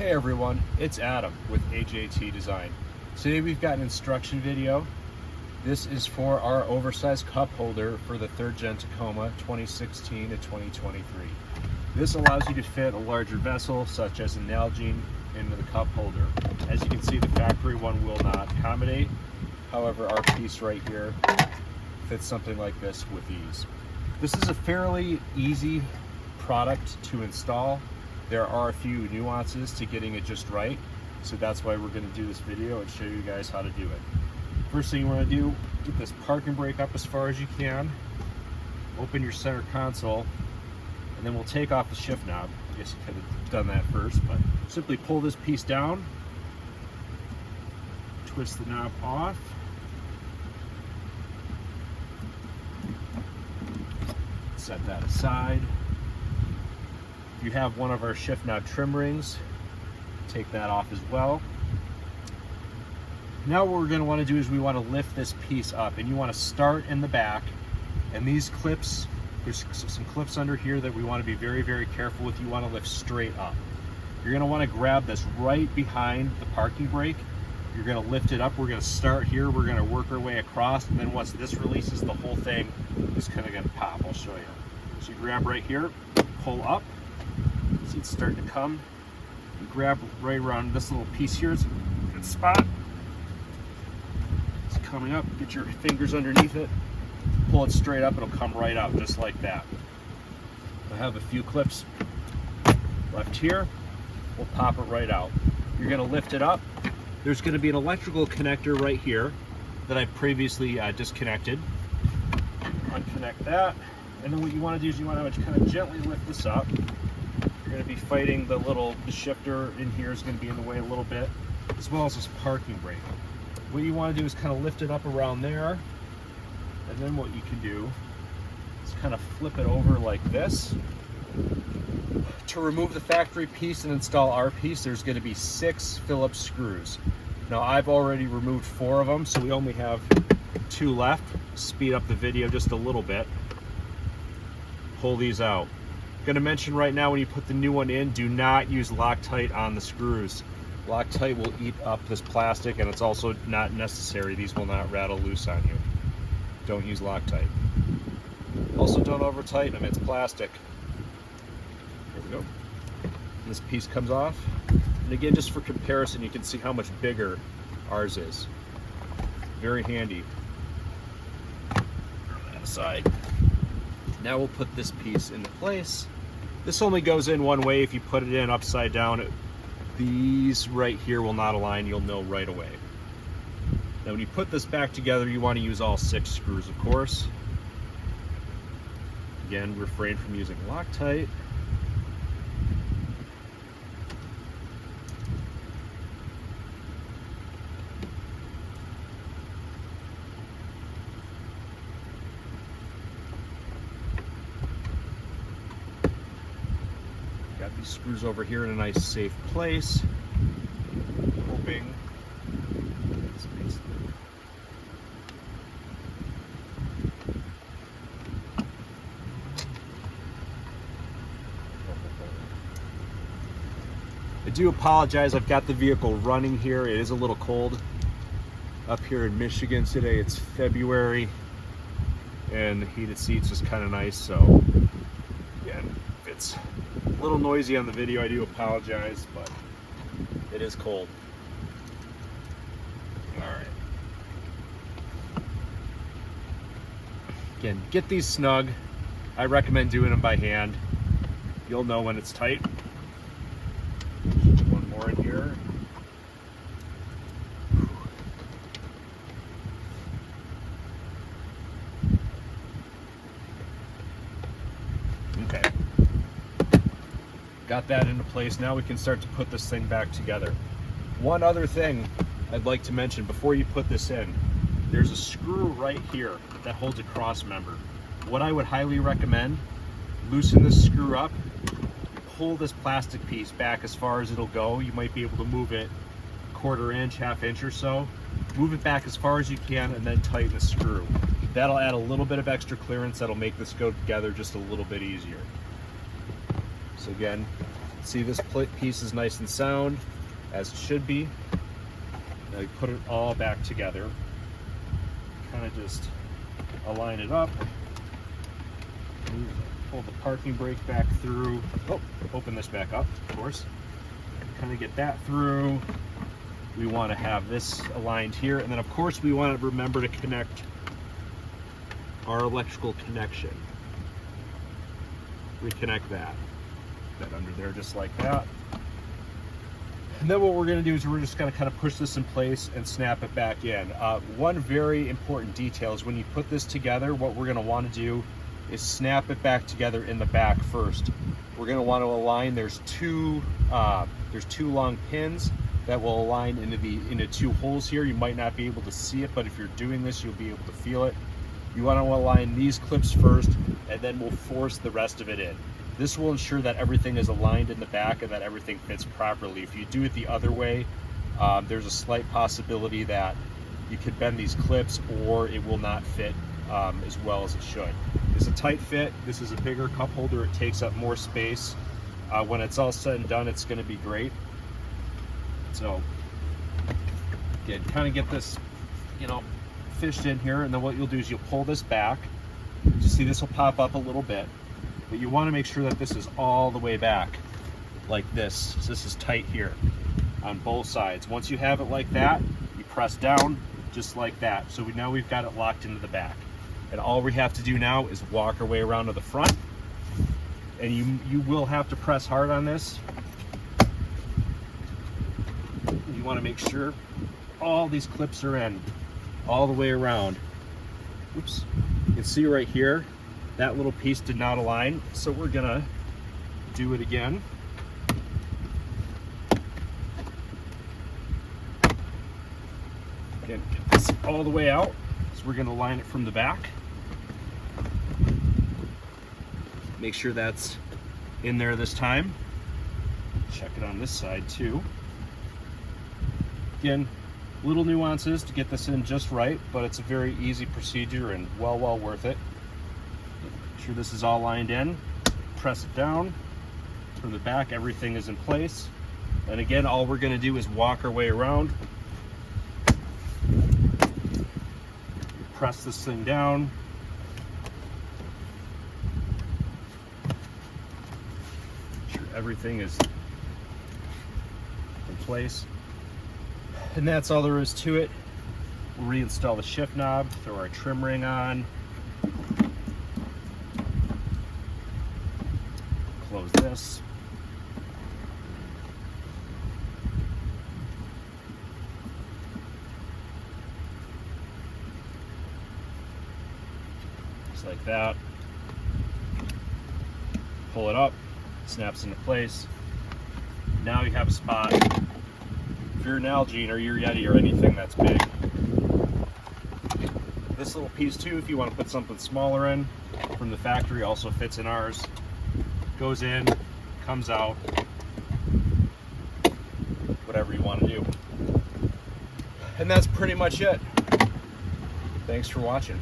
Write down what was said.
Hey everyone, it's Adam with AJT Design. Today we've got an instruction video. This is for our oversized cup holder for the 3rd Gen Tacoma 2016 to 2023. This allows you to fit a larger vessel such as an Nalgene into the cup holder. As you can see, the factory one will not accommodate. However, our piece right here fits something like this with ease. This is a fairly easy product to install. There are a few nuances to getting it just right, so that's why we're going to do this video and show you guys how to do it. First thing you want to do, get this parking brake up as far as you can, open your center console, and then we'll take off the shift knob. I guess you could have done that first, but simply pull this piece down, twist the knob off, set that aside. You have one of our shift knob trim rings, take that off as well. Now what we're going to want to do is we want to lift this piece up, and you want to start in the back, and these clips, there's some clips under here that we want to be very, very careful with. You want to lift straight up. You're going to want to grab this right behind the parking brake. You're going to lift it up. We're going to start here. We're going to work our way across, and then once this releases, the whole thing is kind of going to pop. I'll show you. So you grab right here, pull up. See, it's starting to come. You grab right around this little piece here. It's a good spot. It's coming up. Get your fingers underneath it. Pull it straight up. It'll come right out just like that. I have a few clips left here. We'll pop it right out. You're going to lift it up. There's going to be an electrical connector right here that I previously disconnected. Unconnect that. And then what you want to do is you want to kind of gently lift this up. You're going to be fighting the shifter in here is going to be in the way a little bit, as well as this parking brake. What you want to do is kind of lift it up around there, and then what you can do is kind of flip it over like this. To remove the factory piece and install our piece, there's going to be 6 Phillips screws. Now I've already removed 4 of them, so we only have 2 left. Speed up the video just a little bit. Pull these out. Going to mention right now, when you put the new one in, do not use Loctite on the screws. Loctite will eat up this plastic, and it's also not necessary. These will not rattle loose on you. Don't use Loctite. Also, don't over tighten them. It's plastic. There we go. This piece comes off. And again, just for comparison, you can see how much bigger ours is. Very handy. Throw that aside. Now we'll put this piece into place. This only goes in one way. If you put it in upside down, these right here will not align. You'll know right away. Now when you put this back together, you want to use all 6 screws, of course. Again, refrain from using Loctite. Got these screws over here in a nice safe place. Hoping this piece. I do apologize, I've got the vehicle running here. It is a little cold up here in Michigan today. It's February and the heated seats is kind of nice, so again, if it's a little noisy on the video, I do apologize, but it is cold. Alright. Again, get these snug. I recommend doing them by hand. You'll know when it's tight. One more in here. Okay. Got that into place. Now we can start to put this thing back together. One other thing I'd like to mention before you put this in, there's a screw right here that holds a cross member. What I would highly recommend, loosen this screw up, pull this plastic piece back as far as it'll go. You might be able to move it a 1/4 inch, 1/2 inch or so. Move it back as far as you can and then tighten the screw. That'll add a little bit of extra clearance that'll make this go together just a little bit easier. So again, See, this piece is nice and sound, as it should be. Now you put it all back together. Kind of just align it up. Pull the parking brake back through. Oh, open this back up, of course. Kind of get that through. We want to have this aligned here. And then, of course, we want to remember to connect our electrical connection. Reconnect that under there just like that. And then what we're going to do is we're just going to kind of push this in place and snap it back in. One very important detail is when you put this together, what we're going to want to do is snap it back together in the back first. We're going to want to align. There's two long pins that will align into two holes here. You might not be able to see it, but if you're doing this, you'll be able to feel it. You want to align these clips first, and then we'll force the rest of it in. This will ensure that everything is aligned in the back and that everything fits properly. If you do it the other way, there's a slight possibility that you could bend these clips or it will not fit as well as it should. It's a tight fit. This is a bigger cup holder. It takes up more space. When it's all said and done, it's going to be great. So, again, kind of get this, fished in here, and then what you'll do is you'll pull this back. You see this will pop up a little bit, but you want to make sure that this is all the way back like this. So this is tight here on both sides. Once you have it like that, you press down just like that. So now we've got it locked into the back. And all we have to do now is walk our way around to the front. And you will have to press hard on this. You want to make sure all these clips are in all the way around. Oops. You can see right here, that little piece did not align. So we're gonna do it again. Again, get this all the way out. So we're gonna line it from the back. Make sure that's in there this time. Check it on this side too. Again, little nuances to get this in just right, but it's a very easy procedure and well worth it. Make sure this is all lined in. Press it down. From the back, everything is in place. And again, all we're gonna do is walk our way around. Press this thing down. Everything is in place, and that's all there is to it. We'll reinstall the shift knob, throw our trim ring on, close this, just like that. Pull it up. Snaps into place. Now you have a spot. If you're an Nalgene or your Yeti or anything that's big. This little piece too, if you want to put something smaller in from the factory, also fits in ours. Goes in, comes out, whatever you want to do. And that's pretty much it. Thanks for watching.